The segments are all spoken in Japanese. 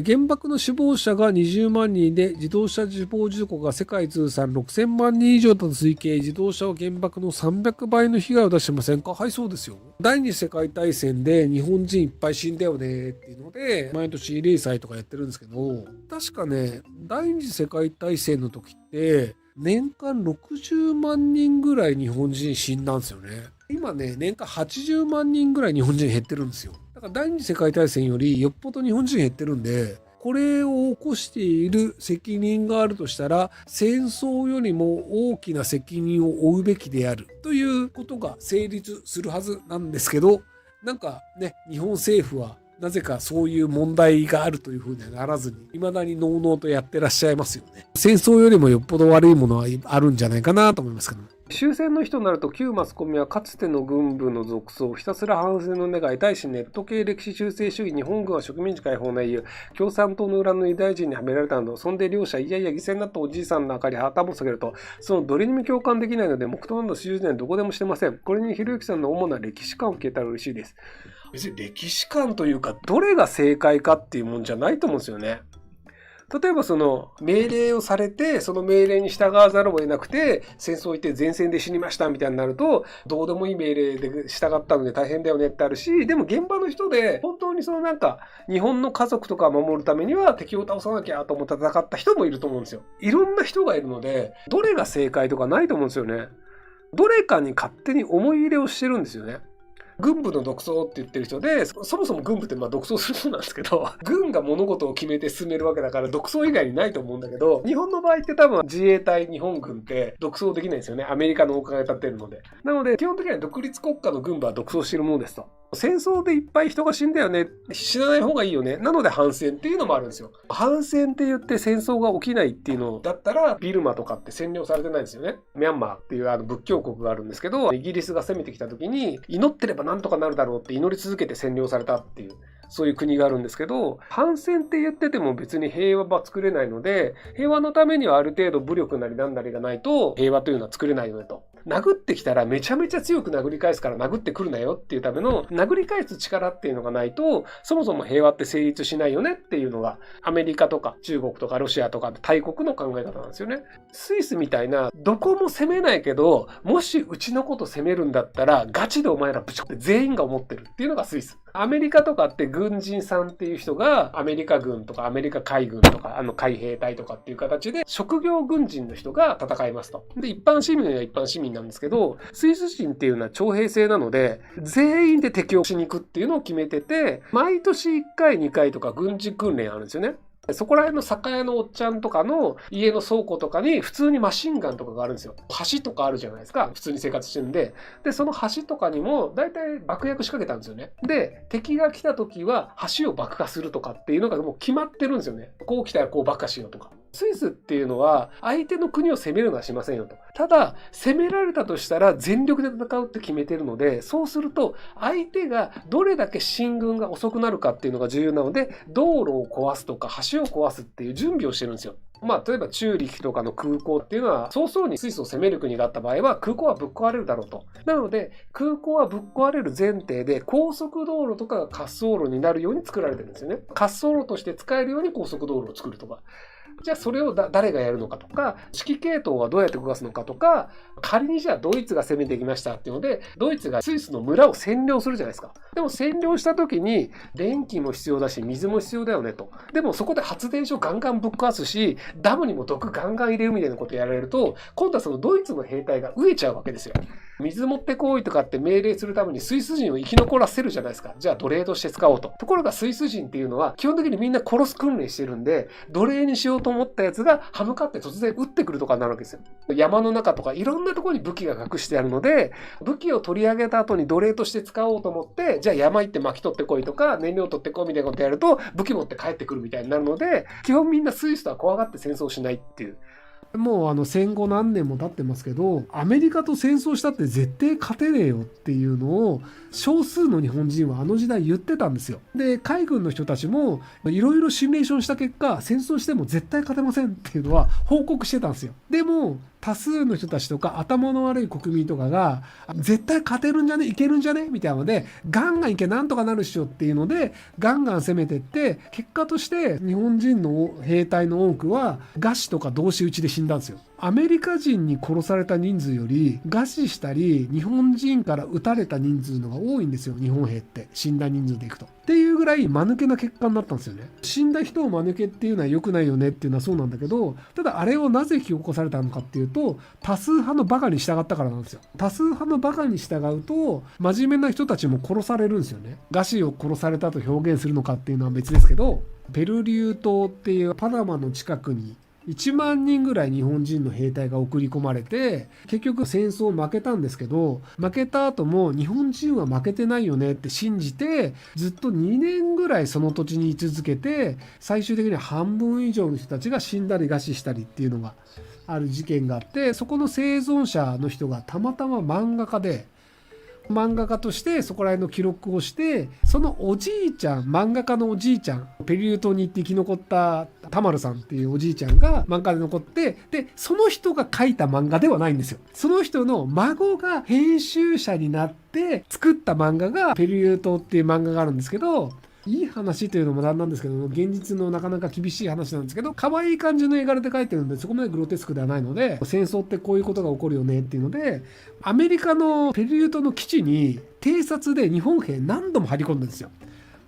原爆の死亡者が20万人で、自動車死亡事故が世界通算6000万人以上だと推計、自動車は原爆の300倍の被害を出してませんか？はい、そうですよ。第二次世界大戦で日本人いっぱい死んだよねっていうので、毎年慰霊祭とかやってるんですけど、確かね、第二次世界大戦の時って、年間60万人ぐらい日本人死んだんですよね。今ね、年間80万人ぐらい日本人減ってるんですよ。だから第二次世界大戦よりよっぽど日本人減ってるんで、これを起こしている責任があるとしたら、戦争よりも大きな責任を負うべきであるということが成立するはずなんですけど、なんかね、日本政府はなぜかそういう問題があるというふうにはならずに、未だにのうのうとやってらっしゃいますよね。戦争よりもよっぽど悪いものはあるんじゃないかなと思いますけど。終戦の日となると旧マスコミはかつての軍部の属相をひたすら反戦の願い、対しネット系歴史修正主義、日本軍は植民地解放の英雄、共産党の裏のユダヤ人にはめられたなど、そんで両者いやいや犠牲になったおじいさんの明かり旗を下げると、そのどれにも共感できないので黙祷など手術年どこでもしてません。これにひろゆきさんの主な歴史観を聞けたら嬉しいです。別に歴史観というか、どれが正解かっていうもんじゃないと思うんですよね。例えばその命令をされて、その命令に従わざるを得なくて、戦争行って前線で死にましたみたいになると、どうでもいい命令で従ったので大変だよねってあるし、でも現場の人で、本当にそのなんか、日本の家族とかを守るためには敵を倒さなきゃと思って戦った人もいると思うんですよ。いろんな人がいるので、どれが正解とかないと思うんですよね。どれかに勝手に思い入れをしてるんですよね。軍部の独創って言ってる人で、そもそも軍部って独創する人なんですけど、軍が物事を決めて進めるわけだから独創以外にないと思うんだけど、日本の場合って多分自衛隊、日本軍って独創できないんですよね。アメリカのお金が立ってるので。なので、基本的には独立国家の軍部は独創しているものですと。戦争でいっぱい人が死んだよね。死なない方がいいよね。なので反戦っていうのもあるんですよ。反戦って言って戦争が起きないっていうのだったら、ビルマとかって占領されてないんですよね。ミャンマーっていう仏教国があるんですけど、イギリスが攻めてきた時に、祈ってればなんとかなるだろうって祈り続けて占領されたっていう。そういう国があるんですけど、反戦って言ってても別に平和は作れないので、平和のためにはある程度武力なりなんなりがないと平和というのは作れないよねと。殴ってきたらめちゃめちゃ強く殴り返すから殴ってくるなよっていうための殴り返す力っていうのがないと、そもそも平和って成立しないよねっていうのがアメリカとか中国とかロシアとか大国の考え方なんですよね。スイスみたいなどこも攻めないけど、もしうちのこと攻めるんだったらガチでお前らぶち込んで全員が思ってるっていうのがスイス。アメリカとかって軍人さんっていう人がアメリカ軍とかアメリカ海軍とか海兵隊とかっていう形で職業軍人の人が戦いますと。で、一般市民は一般市民なんですけど、スイス人っていうのは徴兵制なので、全員で敵をしに行くっていうのを決めてて、毎年1回2回とか軍事訓練あるんですよね。そこら辺の酒屋のおっちゃんとかの家の倉庫とかに普通にマシンガンとかがあるんですよ。橋とかあるじゃないですか。普通に生活してるんで。で、その橋とかにも大体爆薬仕掛けたんですよね。で、敵が来た時は橋を爆破するとかっていうのがもう決まってるんですよね。こう来たらこう爆破しようとか。スイスっていうのは相手の国を攻めるのはしませんよと。ただ、攻められたとしたら全力で戦うって決めてるので、そうすると相手がどれだけ進軍が遅くなるかっていうのが重要なので、道路を壊すとか橋を壊すっていう準備をしてるんですよ。例えばチューリヒとかの空港っていうのは、早々にスイスを攻める国があった場合は、空港はぶっ壊れるだろうと。なので、空港はぶっ壊れる前提で、高速道路とかが滑走路になるように作られてるんですよね。滑走路として使えるように高速道路を作るとか。じゃあそれを誰がやるのかとか、指揮系統はどうやって動かすのかとか、仮にじゃあドイツが攻めてきましたっていうので、ドイツがスイスの村を占領するじゃないですか。でも占領した時に電気も必要だし、水も必要だよねと。でもそこで発電所ガンガンぶっ壊すし、ダムにも毒ガンガン入れるみたいなことやられると、今度はそのドイツの兵隊が飢えちゃうわけですよ。水持ってこいとかって命令するためにスイス人を生き残らせるじゃないですか。じゃあ奴隷として使おうと。ところがスイス人っていうのは基本的にみんな殺す訓練してるんで、奴隷にしようと思ったやつが歯向かって突然撃ってくるとかになるわけですよ。山の中とかいろんなところに武器が隠してあるので、武器を取り上げた後に奴隷として使おうと思って、じゃあ山行って巻き取ってこいとか、燃料取ってこいみたいなことやると、武器持って帰ってくるみたいになるので、基本みんなスイスとは怖がって戦争しないっていう。もう戦後何年も経ってますけど、アメリカと戦争したって絶対勝てねえよっていうのを少数の日本人はあの時代言ってたんですよ。で、海軍の人たちもいろいろシミュレーションした結果、戦争しても絶対勝てませんっていうのは報告してたんですよ。でも多数の人たちとか頭の悪い国民とかが絶対勝てるんじゃね、いけるんじゃねみたいなので、ガンガンいけなんとかなるっしょっていうのでガンガン攻めてって、結果として日本人の兵隊の多くは餓死とか同士討ちで死んだんですよ。アメリカ人に殺された人数より餓死したり日本人から撃たれた人数のが多いんですよ、日本兵って。死んだ人数でいくとっていうぐらい間抜けな結果になったんですよね。死んだ人を間抜けっていうのは良くないよねっていうのはそうなんだけど、ただあれをなぜ引き起こされたのかっていうと、多数派のバカに従ったからなんですよ。多数派のバカに従うと真面目な人たちも殺されるんですよね。餓死を殺されたと表現するのかっていうのは別ですけど、ペルリュー島っていうパナマの近くに1万人ぐらい日本人の兵隊が送り込まれて、結局戦争負けたんですけど、負けた後も日本人は負けてないよねって信じて、ずっと2年ぐらいその土地に居続けて、最終的には半分以上の人たちが死んだり餓死したりっていうのがある事件があって、そこの生存者の人がたまたま漫画家で、漫画家としてそこら辺の記録をして、そのおじいちゃん、漫画家のおじいちゃん、ペリュー島に行って生き残った田丸さんっていうおじいちゃんが漫画で残って、でその人が書いた漫画ではないんですよ。その人の孫が編集者になって作った漫画がペリュー島っていう漫画があるんですけど、いい話というのもなんなんですけど、現実のなかなか厳しい話なんですけど、可愛い感じの絵柄で描いてるんで、そこまでグロテスクではないので、戦争ってこういうことが起こるよねっていうので、アメリカのペリュー島の基地に偵察で日本兵何度も入り込んでるんですよ。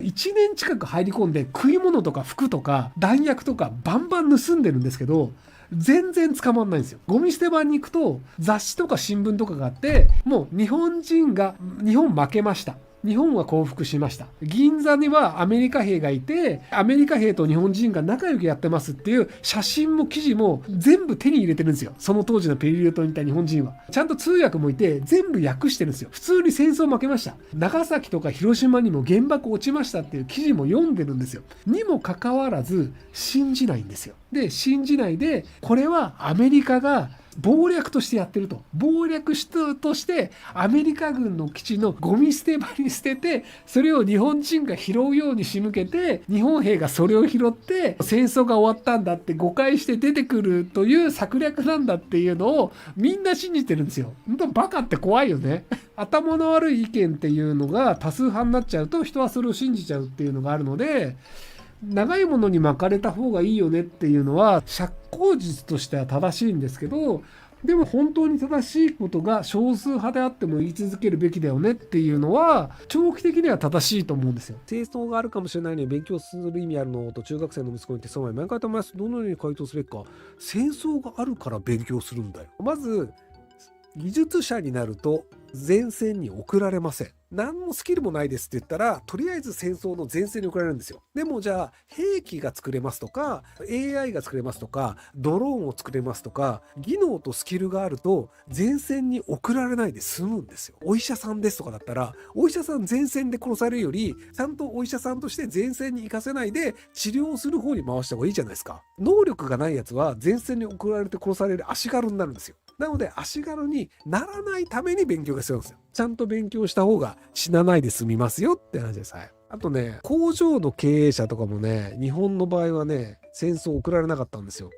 1年近く入り込んで食い物とか服とか弾薬とかバンバン盗んでるんですけど、全然捕まんないんですよ。ゴミ捨て場に行くと雑誌とか新聞とかがあって、もう日本負けました、日本は降伏しました、銀座にはアメリカ兵がいてアメリカ兵と日本人が仲良くやってますっていう写真も記事も全部手に入れてるんですよ。その当時のペリュー島にいた日本人はちゃんと通訳もいて全部訳してるんですよ。普通に戦争負けました、長崎とか広島にも原爆落ちましたっていう記事も読んでるんですよ。にもかかわらず信じないんですよ。で信じないで、これはアメリカが謀略としてやってると。謀略としてアメリカ軍の基地のゴミ捨て場に捨てて、それを日本人が拾うように仕向けて、日本兵がそれを拾って戦争が終わったんだって誤解して出てくるという策略なんだっていうのをみんな信じてるんですよ。本当バカって怖いよね。頭の悪い意見っていうのが多数派になっちゃうと、人はそれを信じちゃうっていうのがあるので、長いものに巻かれた方がいいよねっていうのは釈口実としては正しいんですけど、でも本当に正しいことが少数派であっても言い続けるべきだよねっていうのは長期的には正しいと思うんですよ。戦争があるかもしれないのに勉強する意味あるのと中学生の息子にテスト前毎回と思います。どのように回答すべきか。戦争があるから勉強するんだよ。まず技術者になると前線に送られません。何もスキルもないですって言ったら、とりあえず戦争の前線に送られるんですよ。でもじゃあ兵器が作れますとか AI が作れますとかドローンを作れますとか技能とスキルがあると前線に送られないで済むんですよ。お医者さんですとかだったら、お医者さん前線で殺されるよりちゃんとお医者さんとして前線に行かせないで治療する方に回した方がいいじゃないですか。能力がないやつは前線に送られて殺される足軽になるんですよ。なので足軽にならないために勉強が必要なんですよ。ちゃんと勉強した方が死なないで済みますよって話です。はい。あとね、工場の経営者とかもね、日本の場合はね、戦争送られなかったんですよ。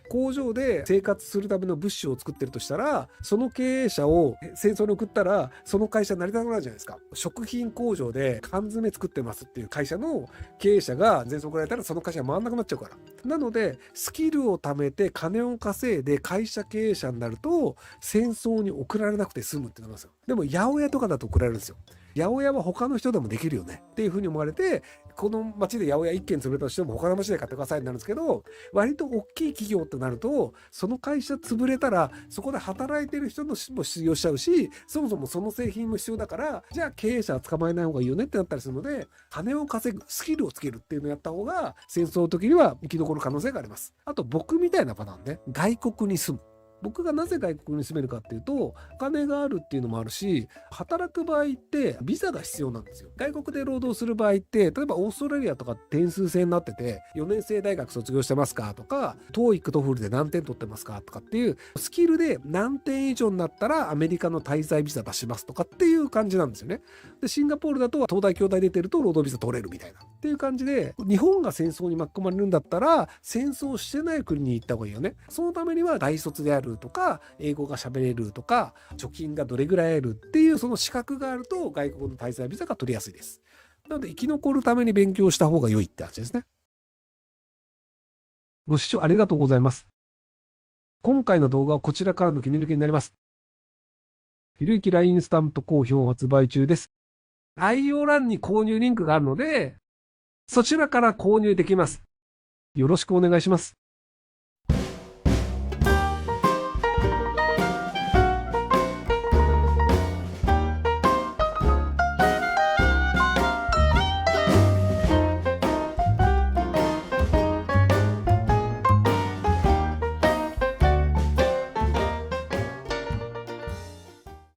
工場で生活するための物資を作ってるとしたら、その経営者を戦争に送ったらその会社成り立たないじゃないですか。食品工場で缶詰作ってますっていう会社の経営者が戦争送られたらその会社が回んなくなっちゃうから。なのでスキルを貯めて金を稼いで会社経営者になると戦争に送られなくて済むってなりますよ。でも八百屋とかだと送られるんですよ。八百屋は他の人でもできるよねっていうふうに思われて、この町で八百屋1軒潰れたとしても他の町で買ってくださいになるんですけど、割と大きい企業ってなるとその会社潰れたらそこで働いてる人のも失業しちゃうし、そもそもその製品も必要だから、じゃあ経営者は捕まえない方がいいよねってなったりするので、金を稼ぐスキルをつけるっていうのをやった方が戦争の時には生き残る可能性があります。あと僕みたいなパターンね、外国に住む。僕がなぜ外国に住めるかっていうと、お金があるっていうのもあるし、働く場合ってビザが必要なんですよ。外国で労働する場合って、例えばオーストラリアとか点数制になってて、4年生大学卒業してますかとか、TOEIC、TOEFL で何点取ってますかとかっていうスキルで何点以上になったらアメリカの滞在ビザ出しますとかっていう感じなんですよね。でシンガポールだと東大京大出てると労働ビザ取れるみたいなっていう感じで、日本が戦争に巻き込まれるんだったら戦争してない国に行った方がいいよね。そのためには大卒であるるとか、英語が喋れるとか、貯金がどれぐらいあるっていうその資格があると外国の滞在ビザが取りやすいです。なので生き残るために勉強した方が良いって話ですね。ご視聴ありがとうございます。今回の動画はこちらからの切り抜きになります。ひろゆき LINE スタンプ好評発売中です。概要欄に購入リンクがあるので、そちらから購入できます。よろしくお願いします。